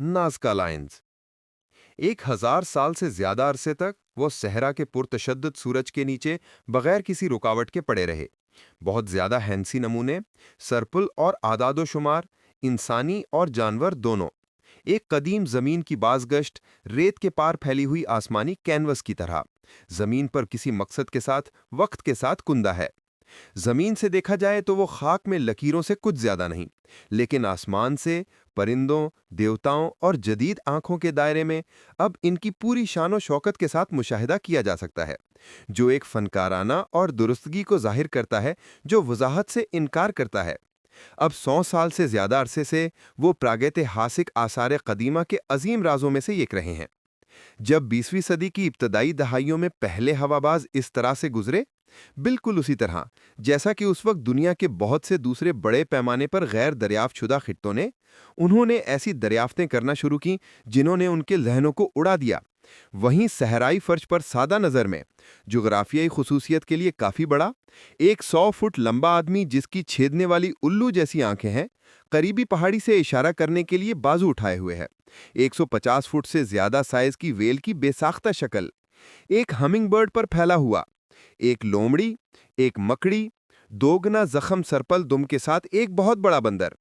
Nazca lines. 1000 साल से ज्यादा अरसे तक वो सहरा के पुरतशद्दुद सूरज के नीचे बगैर किसी रुकावट के पड़े रहे। बहुत ज्यादा हैंसी नमूने, सरपुल और आदादो शुमार, इंसानी और जानवर दोनों, एक कदीम जमीन की बाज़गश्त, रेत के पार फैली हुई आसमानी कैनवस की तरह, जमीन पर किसी मकसद के साथ वक्त के साथ कुंदा है। जमीन से देखा जाए तो वो खाक में लकीरों से कुछ ज्यादा नहीं, लेकिन आसमान से, परिंदों, देवताओं और जदीद आंखों के दायरे में अब इनकी पूरी शान और शौकत के साथ मुशाहिदा किया जा सकता है, जो एक फनकाराना और दुरुस्तगी को जाहिर करता है, जो वजाहत से इनकार करता है। अब 100 साल से ज्यादा अरसे से वो प्रागैतिहासिक आसार कदीमा के अजीम राजों में से एक रहे हैं। जब 20वीं सदी की इब्तदाई दहाइयों में पहले हवाबाज इस तरह से गुजरे, बिल्कुल उसी तरह जैसा कि उस वक्त दुनिया के बहुत से दूसरे बड़े पैमाने पर गैर दरियाफ्त शुदा खित्तों ने, उन्होंने ऐसी दरियाफ्तें करना शुरू की जिन्होंने उनके जहनों को उड़ा दिया। वहीं सहराई फर्श पर सादा नज़र में जुग्राफियाई खुसूसियत के लिए काफ़ी बड़ा, एक 100 फुट लंबा आदमी जिसकी छेदने वाली उल्लू जैसी आंखें हैं, करीबी पहाड़ी से इशारा करने के लिए बाजू उठाए हुए है, 150 फुट से ज्यादा साइज की वेल की बेसाख्ता शक्ल, एक हमिंगबर्ड पर फैला हुआ, एक लोमड़ी, एक मकड़ी, दोगुना जख्म सरपल दुम के साथ एक बहुत बड़ा बंदर,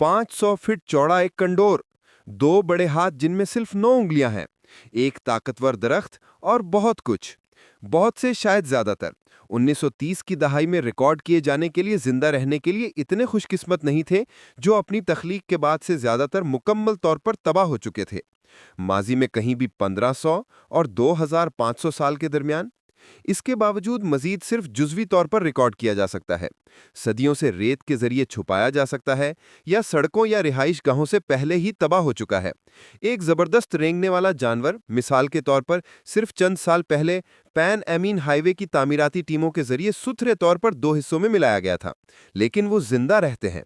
500 फीट चौड़ा एक कंडोर, दो बड़े हाथ जिनमें सिर्फ 9 उंगलियां हैं, एक ताकतवर दरख्त और बहुत कुछ। बहुत से, शायद ज्यादातर 1930 की दहाई में रिकॉर्ड किए जाने के लिए जिंदा रहने के लिए इतने खुशकिस्मत नहीं थे, जो अपनी तख्लीक के बाद से ज्यादातर मुकम्मल तौर पर तबाह हो चुके थे। माजी में कहीं भी 1500 और 2500 साल के दरमियान। इसके बावजूद मजीद सिर्फ जुज़वी तौर पर रिकॉर्ड किया जा सकता है, सदियों से रेत के जरिए छुपाया जा सकता है, या सड़कों या रिहाइश गाहों से पहले ही तबाह हो चुका है। एक जबरदस्त रेंगने वाला जानवर, मिसाल के तौर पर, सिर्फ चंद साल पहले पैन एमीन हाईवे की तामीराती टीमों के जरिए सुथरे तौर पर 2 हिस्सों में मिलाया गया था, लेकिन वो जिंदा रहते हैं।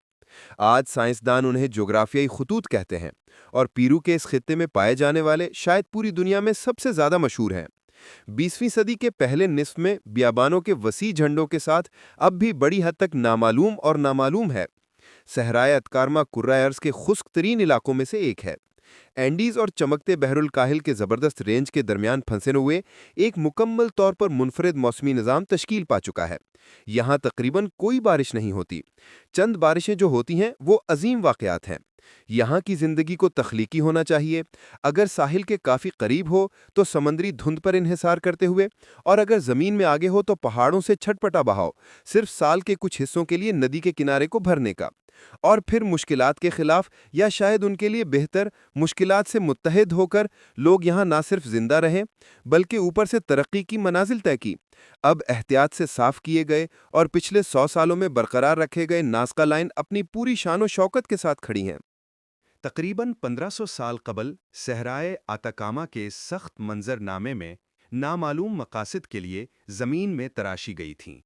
आज साइंसदान उन्हें जोग्राफियाई खतूत कहते हैं, और पीरू के इस खित्ते में पाए जाने वाले शायद पूरी दुनिया में सबसे ज्यादा मशहूर हैं। 20वीं सदी के पहले निस्फ में बियाबानों के वसी झंडों के साथ अब भी बड़ी हद तक नामालूम और नामालूम है। सहराए अतकारमा कुर्रा अर्ज के खुश्क तरीन इलाकों में से एक है। एंडीज और चमकते बहरुल काहिल के जबरदस्त रेंज के दरमियान फंसे हुए एक मुकम्मल तौर पर मुनफरिद मौसमी निज़ाम तश्कील पा चुका है। यहाँ तकरीबन कोई बारिश नहीं होती। चंद बारिशें जो होती हैं वो अजीम वाक़यात हैं। यहाँ की जिंदगी को तख्लीकी होना चाहिए। अगर साहिल के काफ़ी करीब हो तो समंदरी धुंध पर इन्हिसार करते हुए, और अगर ज़मीन में आगे हो तो पहाड़ों से छटपटा बहाव, सिर्फ साल के कुछ हिस्सों के लिए नदी के किनारे को भरने का। और फिर मुश्किलात के खिलाफ, या शायद उनके लिए बेहतर, मुश्किलात से मुत्तहिद होकर लोग यहाँ ना सिर्फ जिंदा रहें बल्कि ऊपर से तरक्की की मनाजिल तय की। अब एहतियात से साफ किए गए और पिछले 100 सालों में बरकरार रखे गए नाज़का लाइन अपनी पूरी शान व शौकत के साथ खड़ी हैं। तकरीबन 1500 साल कबल सहराए आताकामा के सख्त मंजरनामे में नामालूम मकासद के लिए ज़मीन में तराशी गई थीं।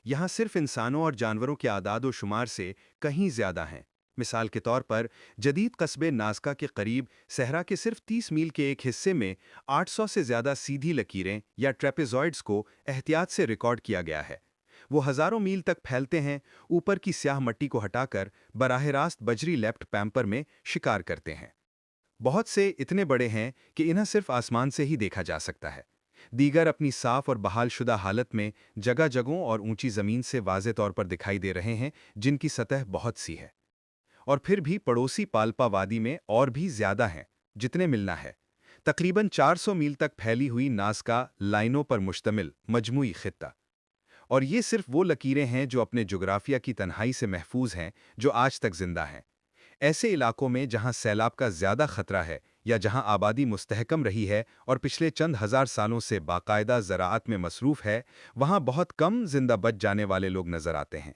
यहाँ सिर्फ इंसानों और जानवरों के आदाद व शुमार से कहीं ज़्यादा हैं। मिसाल के तौर पर जदीद कस्बे नाज़का के करीब सहरा के सिर्फ 30 मील के एक हिस्से में 800 से ज़्यादा सीधी लकीरें या ट्रेपेजॉइड्स को एहतियात से रिकॉर्ड किया गया है। वो हज़ारों मील तक फैलते हैं, ऊपर की स्याह मट्टी को हटाकर बराह रास्त बजरी लेफ्ट पैम्पर में शिकार करते हैं। बहुत से इतने बड़े हैं कि इन्हें सिर्फ आसमान से ही देखा जा सकता है। दीगर अपनी साफ और बहाल शुदा हालत में जगह जगहों और ऊंची ज़मीन से वाज़े तौर पर दिखाई दे रहे हैं, जिनकी सतह बहुत सी है। और फिर भी पड़ोसी पाल्पा वादी में और भी ज़्यादा हैं, जितने मिलना है। तकरीबन 400 मील तक फैली हुई नाज़का लाइनों पर मुश्तमिल मजमूई खित्ता। और ये सिर्फ वो लकीरें हैं जो अपने जुग्राफिया की तन्हाई से महफूज हैं, जो आज तक जिंदा हैं। ऐसे इलाकों में जहां सैलाब का ज्यादा खतरा है, या जहां आबादी मुस्तहकम रही है और पिछले चंद हजार सालों से बाकायदा ज़राअत में मसरूफ है, वहां बहुत कम जिंदा बच जाने वाले लोग नजर आते हैं।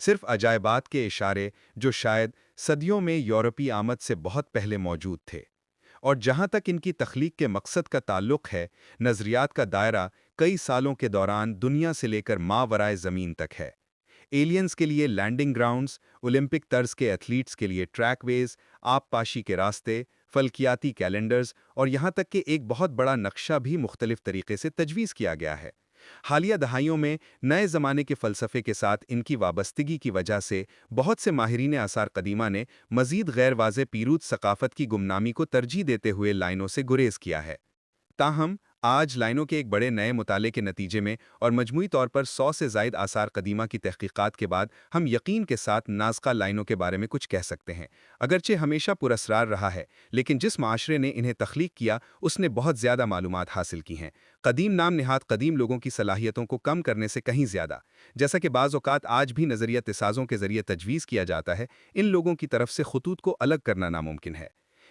सिर्फ अजायबात के इशारे, जो शायद सदियों में यूरोपी आमद से बहुत पहले मौजूद थे। और जहाँ तक इनकी तख्लीक के मकसद का ताल्लुक है, नज़रियात का दायरा कई सालों के दौरान दुनिया से लेकर मावराए ज़मीन तक है। एलियंस के लिए लैंडिंग ग्राउंड्स, ओलंपिक तर्ज के एथलीट्स के लिए ट्रैकवेज, आबपाशी के रास्ते, फल्कियाती कैलेंडर्स, और यहाँ तक कि एक बहुत बड़ा नक्शा भी मुख्तलिफ तरीके से तजवीज़ किया गया है। حالیہ دہائیوں میں نئے زمانے کے فلسفے کے ساتھ ان کی وابستگی کی وجہ سے بہت سے ماہرین آثار قدیمہ نے مزید غیر واضح پیروز ثقافت کی گمنامی کو ترجیح دیتے ہوئے لائنوں سے گریز کیا ہے۔ تاہم آج لائنوں کے ایک بڑے نئے مطالعے کے نتیجے میں اور مجموعی طور پر 100 سے زائد آثار قدیمہ کی تحقیقات کے بعد ہم یقین کے ساتھ نازکا لائنوں کے بارے میں کچھ کہہ سکتے ہیں۔ اگرچہ ہمیشہ پراسرار رہا ہے، لیکن جس معاشرے نے انہیں تخلیق کیا اس نے بہت زیادہ معلومات حاصل کی ہیں۔ قدیم نام نہاد قدیم لوگوں کی صلاحیتوں کو کم کرنے سے کہیں زیادہ، جیسا کہ بعض اوقات آج بھی نظریہ تسازوں کے ذریعے تجویز کیا جاتا ہے، ان لوگوں کی طرف سے خطوط کو الگ کرنا ناممکن ہے۔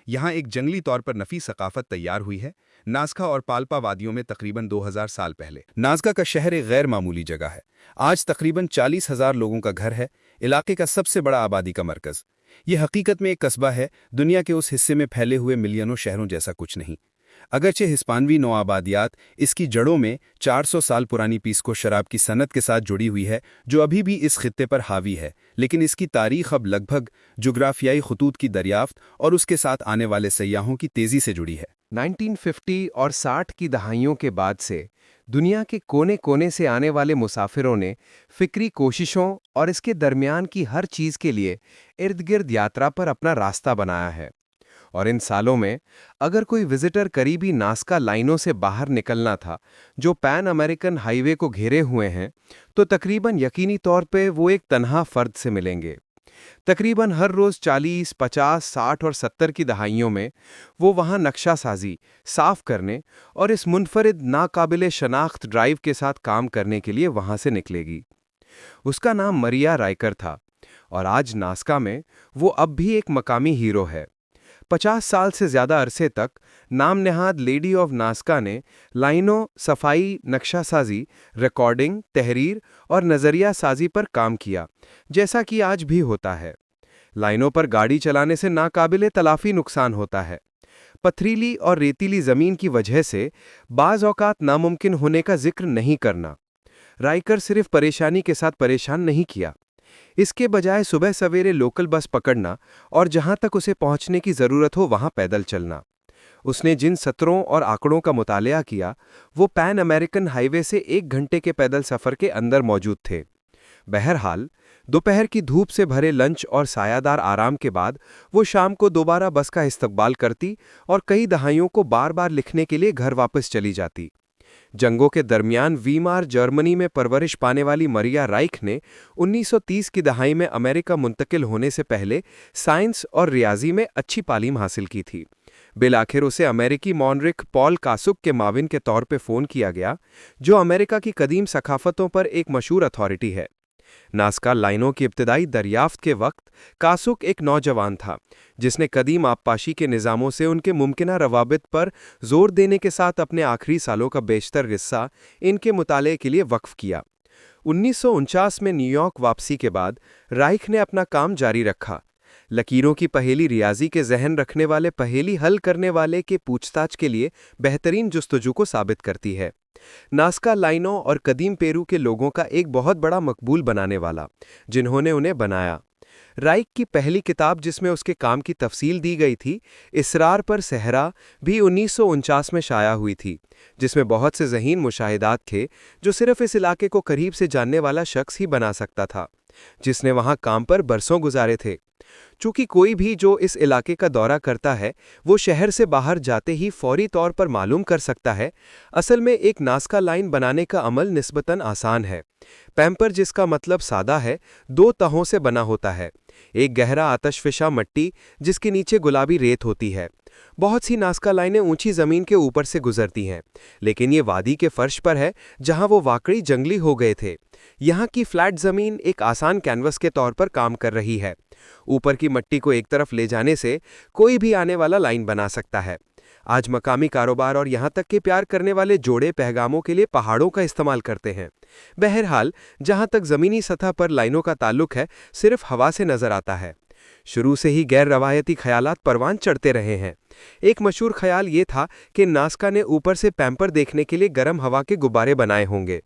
یہاں ایک جنگلی طور پر نفیس ثقافت تیار ہوئی ہے، نازکا اور پالپا وادیوں میں تقریباً 2000 سال پہلے۔ نازکا کا شہر ایک غیر معمولی جگہ ہے۔ آج تقریباً 40,000 لوگوں کا گھر ہے، علاقے کا سب سے بڑا آبادی کا مرکز۔ یہ حقیقت میں ایک قصبہ ہے، دنیا کے اس حصے میں پھیلے ہوئے ملینوں شہروں جیسا کچھ نہیں۔ اگرچہ ہسپانوی نوآبادیات اس کی جڑوں میں 400 سال پرانی پیسکو شراب کی صنعت کے ساتھ جڑی ہوئی ہے، جو ابھی بھی اس خطے پر حاوی ہے، لیکن اس کی تاریخ اب لگ بھگ جغرافیائی خطوط کی دریافت اور اس کے ساتھ آنے والے سیاحوں کی تیزی سے جڑی ہے۔ 1950 اور 60 کی دہائیوں کے بعد سے دنیا کے کونے کونے سے آنے والے مسافروں نے فکری کوششوں اور اس کے درمیان کی ہر چیز کے لیے ارد گرد یاترا پر اپنا راستہ بنایا ہے، اور ان سالوں میں اگر کوئی وزٹر قریبی نازکا لائنوں سے باہر نکلنا تھا جو پین امریکن ہائی وے کو گھیرے ہوئے ہیں، تو تقریباً یقینی طور پہ وہ ایک تنہا فرد سے ملیں گے۔ تقریباً ہر روز 40، 50، 60 اور 70 کی دہائیوں میں وہ وہاں نقشہ سازی، صاف کرنے اور اس منفرد ناقابل شناخت ڈرائیو کے ساتھ کام کرنے کے لیے وہاں سے نکلے گی۔ اس کا نام مریا رائکر تھا، اور آج نازکا میں وہ اب بھی ایک مقامی ہیرو ہے۔ 50 سال سے زیادہ عرصے تک نام نہاد لیڈی آف نازکا نے لائنوں، صفائی، نقشہ سازی، ریکارڈنگ، تحریر اور نظریہ سازی پر کام کیا، جیسا کہ آج بھی ہوتا ہے۔ لائنوں پر گاڑی چلانے سے ناقابل تلافی نقصان ہوتا ہے۔ پتھریلی اور ریتیلی زمین کی وجہ سے بعض اوقات ناممکن ہونے کا ذکر نہیں کرنا۔ رائکر صرف پریشانی کے ساتھ پریشان نہیں کیا، اس کے بجائے صبح سویرے لوکل بس پکڑنا اور جہاں تک اسے پہنچنے کی ضرورت ہو وہاں پیدل چلنا۔ اس نے جن سطروں اور آنکڑوں کا مطالعہ کیا وہ پین امریکن ہائی وے سے 1 گھنٹے کے پیدل سفر کے اندر موجود تھے۔ بہرحال دوپہر کی دھوپ سے بھرے لنچ اور سایہ دار آرام کے بعد وہ شام کو دوبارہ بس کا استقبال کرتی اور کئی دہائیوں کو بار بار لکھنے کے لیے گھر واپس چلی جاتی۔ جنگوں کے درمیان ویمار جرمنی میں پرورش پانے والی مریا رائک نے 1930 کی دہائی میں امریکہ منتقل ہونے سے پہلے سائنس اور ریاضی میں اچھی تعلیم حاصل کی تھی۔ بالآخر اسے امریکی مونرک پال کاسک کے معاون کے طور پہ فون کیا گیا، جو امریکہ کی قدیم ثقافتوں پر ایک مشہور اتھارٹی ہے۔ نازکا لائنوں کی ابتدائی دریافت کے وقت کاسک ایک نوجوان تھا جس نے قدیم آبپاشی کے نظاموں سے ان کے ممکنہ روابط پر زور دینے کے ساتھ اپنے آخری سالوں کا بیشتر حصہ ان کے مطالعے کے لیے وقف کیا۔ 1949 میں نیو یارک واپسی کے بعد رائک نے اپنا کام جاری رکھا۔ لکیروں کی پہیلی ریاضی کے ذہن رکھنے والے پہیلی حل کرنے والے کے پوچھ تاچھ کے لیے بہترین جستجو کو ثابت کرتی ہے۔ نازکا لائنوں اور قدیم پیرو کے لوگوں کا ایک بہت بڑا مقبول بنانے والا، جنہوں نے انہیں بنایا۔ رائک کی پہلی کتاب جس میں اس کے کام کی تفصیل دی گئی تھی، اسرار پر صحرا، بھی 1949 میں شائع ہوئی تھی، جس میں بہت سے ذہین مشاہدات تھے جو صرف اس علاقے کو قریب سے جاننے والا شخص ہی بنا سکتا تھا، جس نے وہاں کام پر برسوں گزارے تھے۔ چونکہ کوئی بھی جو اس علاقے کا دورہ کرتا ہے وہ شہر سے باہر جاتے ہی فوری طور پر معلوم کر سکتا ہے، اصل میں ایک نازکا لائن بنانے کا عمل نسبتاً آسان ہے۔ پیمپر، جس کا مطلب سادہ ہے، 2 تہوں سے بنا ہوتا ہے۔ ایک گہرا آتش فشاں مٹی جس کے نیچے گلابی ریت ہوتی ہے۔ بہت سی نازکا لائنیں اونچی زمین کے اوپر سے گزرتی ہیں، لیکن یہ وادی کے فرش پر ہے جہاں وہ واقعی جنگلی ہو گئے تھے۔ یہاں کی فلیٹ زمین ایک آسان کینوس کے طور پر کام کر رہی ہے۔ اوپر کی مٹی کو ایک طرف لے جانے سے کوئی بھی آنے والا لائن بنا سکتا ہے۔ آج مقامی کاروبار اور یہاں تک کہ پیار کرنے والے جوڑے پیغاموں کے لیے پہاڑوں کا استعمال کرتے ہیں۔ بہرحال جہاں تک زمینی سطح پر لائنوں کا تعلق ہے، صرف ہوا سے نظر آتا ہے۔ شروع سے ہی غیر روایتی خیالات پروان چڑھتے رہے ہیں۔ ایک مشہور خیال یہ تھا کہ نازکا نے اوپر سے پیمپر دیکھنے کے لیے گرم ہوا کے غبارے بنائے ہوں گے۔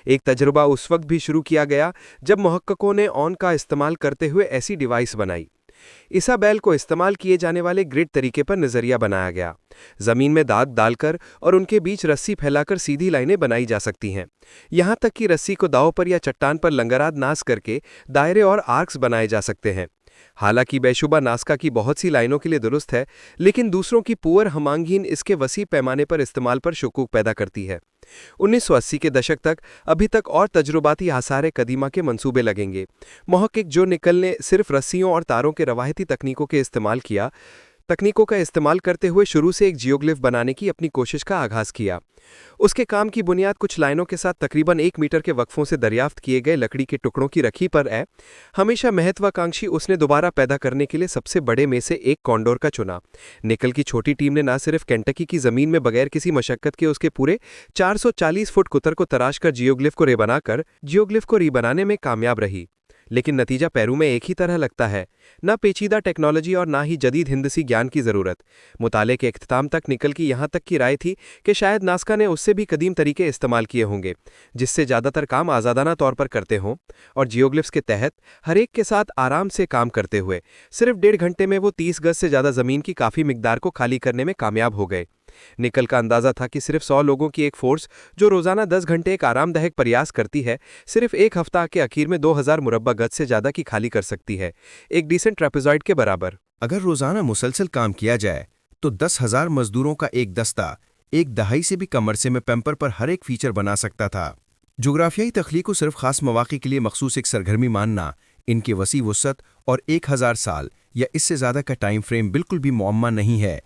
ایک تجربہ اس وقت بھی شروع کیا گیا جب محققوں نے اون کا استعمال کرتے ہوئے ایسی ڈیوائس بنائی۔ इसाबेल को इस्तेमाल किए जाने वाले ग्रिड तरीके पर नजरिया बनाया गया। जमीन में दाग डालकर और उनके बीच रस्सी फैलाकर सीधी लाइनें बनाई जा सकती हैं। यहां तक कि रस्सी को दांव पर या चट्टान पर लंगराद नास करके दायरे और आर्क्स बनाए जा सकते हैं। हालांकि बेशुबा नास्का की बहुत सी लाइनों के लिए दुरुस्त है, लेकिन दूसरों की पुअर हमांगीन इसके वसी पैमाने पर इस्तेमाल पर शुकूक पैदा करती है। 1980 के दशक तक अभी तक और तजुर्बाती आसार कदीमा के मंसूबे लगेंगे। मोहक्किक जो निकल ने सिर्फ रस्सियों और तारों के रवायती तकनीकों का इस्तेमाल करते हुए शुरू से एक जियोग्लिफ बनाने की अपनी कोशिश का आगाज किया। उसके काम की बुनियाद कुछ लाइनों के साथ तकरीबन 1 मीटर के वक्फों से दरियाफ्त किए गए लकड़ी के टुकड़ों की रखी पर है। हमेशा महत्वाकांक्षी उसने दोबारा पैदा करने के लिए सबसे बड़े में से एक कॉन्डोर का चुना। निकल की छोटी टीम ने न सिर्फ केंटकी की जमीन में बगैर किसी मशक्कत के उसके पूरे 440 फुट कुतर को तराश कर जियोग्लिफ को रीबनाने में कामयाब रही, लेकिन नतीजा पेरू में एक ही तरह लगता है। ना पेचीदा टेक्नोलॉजी और ना ही जदीद हिंदसी ज्ञान की ज़रूरत। मुताले के इख्तिताम तक निकल की यहाँ तक की राय थी कि शायद नास्का ने उससे भी कदीम तरीके इस्तेमाल किए होंगे, जिससे ज़्यादातर काम आज़ादाना तौर पर करते हों, और जियोग्लिफ्स के तहत हर एक के साथ आराम से काम करते हुए सिर्फ 1.5 घंटे में वो 30 गज से ज़्यादा ज़मीन की काफ़ी मिकदार को खाली करने में कामयाब हो गए। निकल का अंदाजा था कि सिर्फ 100 लोगों की एक फोर्स जो रोजाना 10 घंटे एक आरामदायक प्रयास करती है, सिर्फ एक हफ्ता के आखिर में 2000 मुरब्बा गज से ज्यादा की खाली कर सकती है, एक डिसेंट ट्रेपेजॉइड के बराबर। अगर रोजाना मुसलसल काम किया जाए तो 10,000 मजदूरों का एक दस्ता एक दहाई से भी कम अरसे में पेम्पर पर हर एक फीचर बना सकता था। जोग्राफियाई तख्लीक को सिर्फ खास मौक़े के लिए मखसूस एक सरगर्मी मानना, इनके वसी वसअत और 1000 साल या इससे ज़्यादा का टाइम फ्रेम बिल्कुल भी मुअम्मा नहीं है।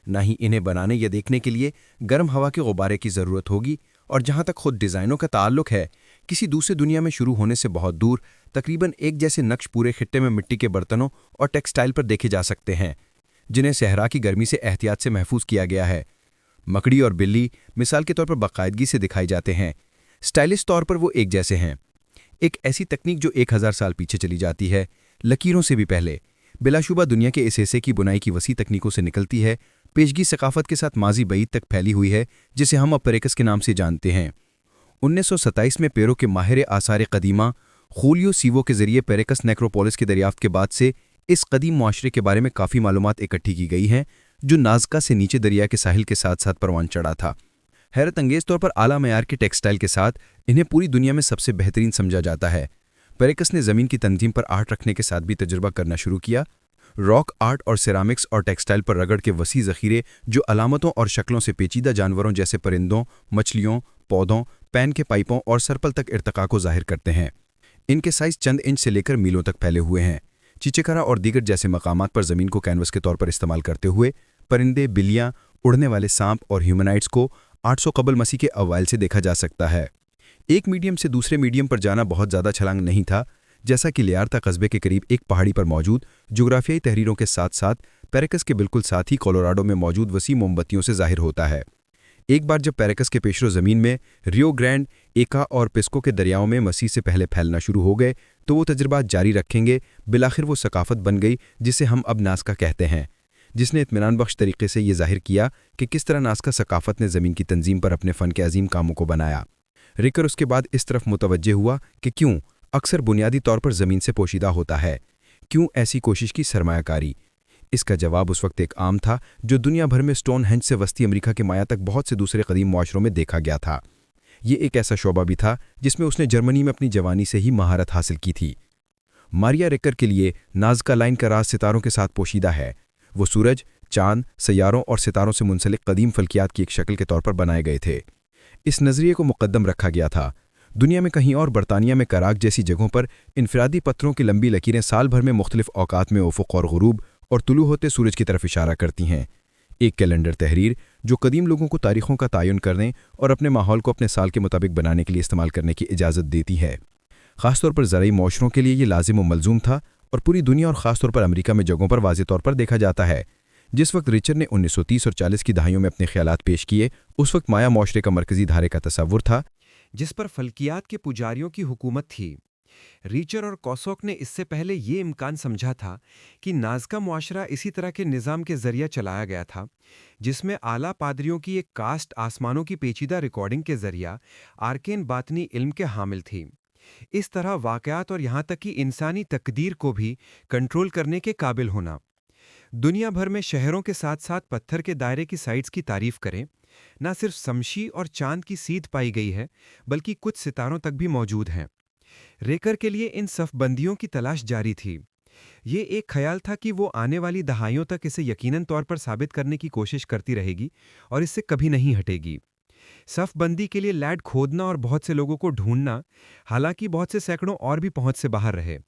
न ही इन्हें बनाने या देखने के लिए गर्म हवा के गुब्बारे की ज़रूरत होगी, और जहाँ तक खुद डिज़ाइनों का ताल्लुक है, किसी दूसरी दुनिया में शुरू होने से बहुत दूर तकरीबन एक जैसे नक्श पूरे खित्ते में मिट्टी के बर्तनों और टेक्सटाइल पर देखे जा सकते हैं, जिन्हें सहरा की गर्मी से एहतियात से महफूज किया गया है। मकड़ी और बिल्ली मिसाल के तौर पर बाकायदगी से दिखाई जाते हैं। स्टाइलिश तौर पर वो एक जैसे हैं। एक ऐसी तकनीक जो 1000 साल पीछे चली जाती है, लकीरों से भी पहले, बिलाशुबा दुनिया के इस हिस्से की बुनाई की वसी तकनीकों से निकलती है, पेशगी सकाफत के साथ माजी बईद तक फैली हुई है, जिसे हम अब पेरेकस के नाम से जानते हैं। 1927 में पेरो के माहिर आसार कदीमा खूलियो सीवो के जरिए पेरेकस नेक्रोपोलिस की दरियाफ्त के बाद से इस कदीम मुआशरे के बारे में काफ़ी मालूमात इकट्ठी की गई हैं, जो नाज़का से नीचे दरिया के साहिल के साथ साथ परवान चढ़ा था। हैरत अंगेज़ तौर पर आला मयार के टेक्सटाइल के साथ इन्हें पूरी दुनिया में सबसे बेहतरीन समझा जाता है। पेरेकस ने ज़मीन की तंजीम पर आर्ट रखने के साथ भी तजुर्बा करना शुरू किया। रॉक आर्ट और सिरामिक्स और टेक्सटाइल पर रगड़ के वसी ज़ख़ीरे जो अलामतों और शक्लों से पेचीदा जानवरों जैसे परिंदों, मछलियों, पौधों, पैन के पाइपों और सरपल तक इर्तिका को ज़ाहिर करते हैं। इनके साइज़ चंद इंच से लेकर मीलों तक फैले हुए हैं। चिचिकरा और दीगर जैसे मकामात पर ज़मीन को कैनवस के तौर पर इस्तेमाल करते हुए परिंदे, बिल्लियाँ, उड़ने वाले सांप और ह्यूमनाइड्स को 800 कबल मसीह के अवाइल से देखा जा सकता है। एक मीडियम से दूसरे मीडियम पर जाना बहुत ज़्यादा छलांग नहीं था, जैसा कि लियारता कस्बे के करीब एक पहाड़ी पर मौजूद जोग्राफियाई तहरीरों के साथ साथ पेरेकस के बिल्कुल साथ ही कोलोराडो में मौजूद वसी मोमबत्तियों से जाहिर होता है। एक बार जब पेरेकस के पेशरो ज़मीन में रियो ग्रैंड, एका और पिस्को के दरियाओं में मसीह से पहले फैलना शुरू हो गए, तो वो तजुर्बात जारी रखेंगे। बिलाखिर वो सकाफत बन गई जिसे हम अब नाज़का कहते हैं, जिसने इत्मीनान बख्श तरीके से ये जाहिर किया कि किस तरह नाज़का सकाफत ने ज़मीन की तंजीम पर अपने फ़न के अजीम कामों को बनाया। रिकर उसके बाद इस तरफ मुतवज्जे हुआ कि क्यों अक्सर बुनियादी तौर पर ज़मीन से पोशीदा होता है, क्यों ऐसी कोशिश की सरमायाकारी। इसका जवाब उस वक्त एक आम था जो दुनिया भर में स्टोन हेंज से वस्ती अमेरिका के माया तक बहुत से दूसरे कदीम मुआशरों में देखा गया था। ये एक ऐसा शोबा भी था जिसमें उसने जर्मनी में अपनी जवानी से ही महारत हासिल की थी। मारिया रिकर के लिए नाज़का लाइन का राज सितारों के साथ पोशीदा है। वो सूरज, चांद, सैयारों और सितारों से मुंसलिक कदीम फल्कियात की एक शक्ल के तौर पर बनाए गए थे। इस नज़रिए को मुकद्दम रखा गया था। दुनिया में कहीं और बरतानिया में कराक जैसी जगहों पर इनफरादी पत्थरों की लंबी लकीरें साल भर में मुख्तलिफ औकात में उफ़ुक़ और गुरूब और तुलू होते सूरज की तरफ इशारा करती हैं। एक कैलेंडर तहरीर जो कदीम लोगों को तारीखों का तयन करने और अपने माहौल को अपने साल के मुताबिक बनाने के लिए इस्तेमाल करने की इजाज़त देती है। ख़ासतौर पर ज़राई मौशरों के लिए ये लाजिम व मलजूम था, और पूरी दुनिया और ख़ासतौर पर अमेरिका में जगहों पर वाज़ेह तौर पर देखा जाता है। जिस वक्त रिचर्ड ने 1930 और 40 की दहाइयों में अपने ख्यालात पेश किए, उस वक्त माया मौशरे का मरकज़ी धारे का तसव्वुर था जिस पर फल्कियात के पुजारियों की हुकूमत थी। रीचर और कॉसॉक ने इससे पहले ये इम्कान समझा था कि नाज़का मुआशरा इसी तरह के निज़ाम के ज़रिए चलाया गया था, जिसमें आला पादरियों की एक कास्ट आसमानों की पेचीदा रिकॉर्डिंग के ज़रिया आर्केन बातनी इल्म के हामिल थी। اس طرح واقعات اور یہاں تک کہ انسانی تقدیر کو بھی کنٹرول کرنے کے قابل ہونا۔ دنیا بھر میں شہروں کے ساتھ ساتھ پتھر کے دائرے کی سائٹس کی تعریف کریں، نہ صرف شمشی اور چاند کی سیدھ پائی گئی ہے بلکہ کچھ ستاروں تک بھی موجود ہیں۔ ریکر کے لیے ان صف بندیوں کی تلاش جاری تھی۔ یہ ایک خیال تھا کہ وہ آنے والی دہائیوں تک اسے یقیناً طور پر ثابت کرنے کی کوشش کرتی رہے گی اور اس سے کبھی نہیں ہٹے گی۔ صف بندی کے لیے لیڈ کھودنا اور بہت سے لوگوں کو ڈھونڈنا، حالانکہ بہت سے سینکڑوں اور بھی پہنچ سے باہر رہے۔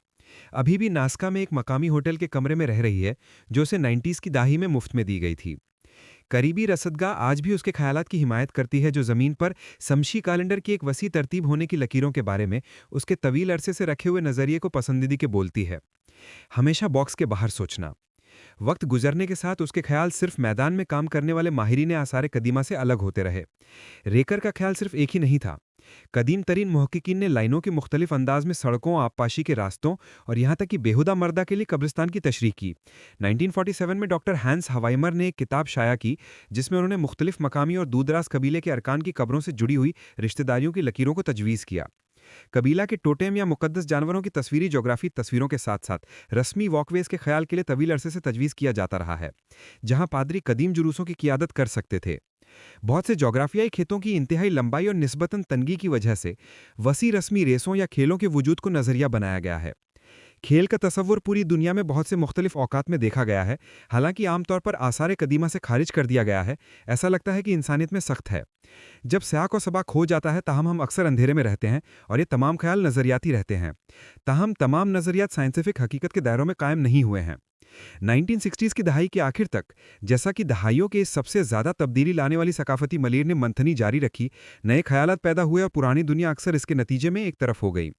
ابھی بھی ناسکا میں ایک مقامی ہوٹل کے کمرے میں رہ رہی ہے جو اسے 90s کی دہائی میں مفت میں دی گئی تھی۔ قریبی رصدگاہ آج بھی اس کے خیالات کی حمایت کرتی ہے جو زمین پر شمسی کیلنڈر کی ایک وسیع ترتیب ہونے کی لکیروں کے بارے میں اس کے طویل عرصے سے رکھے ہوئے نظریے کو پسندیدگی کے بولتی ہے۔ ہمیشہ باکس کے باہر سوچنا۔ وقت گزرنے کے ساتھ اس کے خیال صرف میدان میں کام کرنے والے ماہرین آثار قدیمہ سے الگ ہوتے رہے۔ ریکر کا خیال صرف ایک ہی نہیں تھا۔ قدیم ترین محققین نے لائنوں کے مختلف انداز میں سڑکوں، آبپاشی کے راستوں اور یہاں تک کہ بیہودہ مردہ کے لیے قبرستان کی تشریح کی۔ 1947 میں ڈاکٹر ہینس ہوائمر نے ایک کتاب شائع کی جس میں انہوں نے مختلف مقامی اور دور دراز قبیلے کے ارکان کی قبروں سے جڑی ہوئی رشتہ داریوں کی لکیروں کو تجویز کیا۔ قبیلہ کے ٹوٹم یا مقدس جانوروں کی تصویری جغرافی تصویروں کے ساتھ ساتھ رسمی واک ویز کے خیال کے لیے طویل عرصے سے تجویز کیا جاتا رہا ہے، جہاں پادری قدیم جلوسوں کی قیادت کر سکتے تھے۔ بہت سے جغرافیائی خطوں کی انتہائی لمبائی اور نسبتاً تنگی کی وجہ سے وسیع رسمی ریسوں یا کھیلوں کے وجود کو نظریہ بنایا گیا ہے۔ کھیل کا تصور پوری دنیا میں بہت سے مختلف اوقات میں دیکھا گیا ہے، حالانکہ عام طور پر آثار قدیمہ سے خارج کر دیا گیا ہے۔ ایسا لگتا ہے کہ انسانیت میں سخت ہے۔ جب سیاق و سباق کھو جاتا ہے تاہم ہم اکثر اندھیرے میں رہتے ہیں اور یہ تمام خیال نظریاتی رہتے ہیں۔ تاہم تمام نظریات سائنٹیفک حقیقت کے دائروں میں قائم نہیں ہوئے ہیں۔ 1960s کی دہائی کے آخر تک، جیسا کہ دہائیوں کے اس سب سے زیادہ تبدیلی لانے والی ثقافتی ملیر نے منتھنی جاری رکھی، نئے خیالات پیدا ہوئے اور پرانی دنیا اکثر اس کے نتیجے میں ایک طرف ہو گئی۔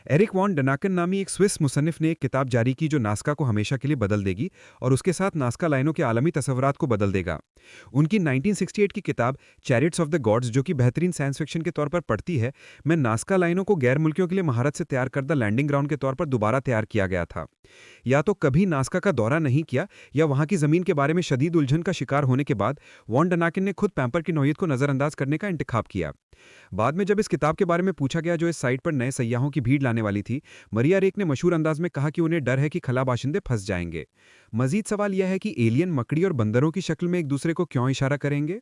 ایرک وان ڈناکن نامی ایک سوئس مصنف نے ایک کتاب جاری کی جو ناسکا کو ہمیشہ کے لیے بدل دے گی اور اس کے ساتھ ناسکا لائنوں کے عالمی تصورات کو بدل دے گا۔ ان کی 1968 کی کتاب چیریٹس آف دی گاڈز، جو کہ بہترین سائنس فکشن کے طور پر پڑھتی ہے، میں ناسکا لائنوں کو غیر ملکیوں کے لیے مہارت سے تیار کردہ لینڈنگ گراؤنڈ کے طور پر دوبارہ تیار کیا گیا تھا۔ یا تو کبھی ناسکا کا دورہ نہیں کیا یا وہاں کی زمین کے بارے میں شدید الجھن کا شکار ہونے کے بعد وان ڈناکن نے خود پیمپر کی نوعیت کو نظر انداز کرنے کا انتخاب کیا۔ بعد میں جب اس کتاب کے بارے میں پوچھا گیا جو اس سائٹ پر نئے سیاحوں کی بھیڑ لانے والی تھی، مریا ریک نے مشہور انداز میں کہا کہ انہیں ڈر ہے کہ خلا باشندے پھنس جائیں گے۔ مزید سوال یہ ہے کہ ایلین مکڑی اور بندروں کی شکل میں ایک دوسرے کو کیوں اشارہ کریں گے؟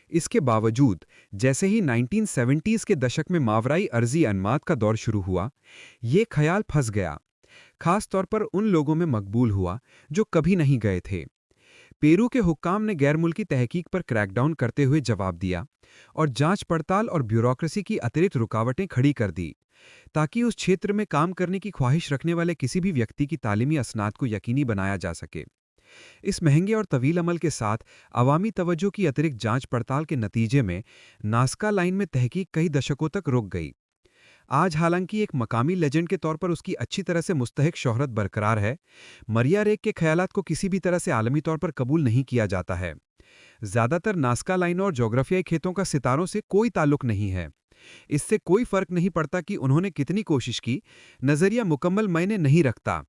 اس کے باوجود جیسے ہی 1970s کے دشک میں ماورائی ارضی انمات کا دور شروع ہوا، یہ خیال پھنس گیا۔ خاص طور پر ان لوگوں میں مقبول ہوا جو کبھی نہیں گئے تھے۔ پیرو کے حکام نے غیر ملکی تحقیق پر کریک ڈاؤن کرتے ہوئے جواب دیا اور جانچ پڑتال اور بیوروکریسی کی اترکت رکاوٹیں کھڑی کر دی تاکہ اس چھیتر میں کام کرنے کی خواہش رکھنے والے کسی بھی ویکتی کی تعلیمی اسناد کو یقینی بنایا جا سکے۔ اس مہنگے اور طویل عمل کے ساتھ عوامی توجہ کی اترکت جانچ پڑتال کے نتیجے میں ناسکا لائن میں تحقیق کئی دشکوں تک رک گئی۔ آج حالانکہ ایک مقامی لیجنڈ کے طور پر اس کی اچھی طرح سے مستحق شہرت برقرار ہے، مریا ریک کے خیالات کو کسی بھی طرح سے عالمی طور پر قبول نہیں کیا جاتا ہے۔ زیادہ تر ناسکا لائنوں اور جغرافیائی خطوں کا ستاروں سے کوئی تعلق نہیں ہے۔ اس سے کوئی فرق نہیں پڑتا کہ انہوں نے کتنی کوشش کی، نظریہ مکمل معنی نہیں رکھتا۔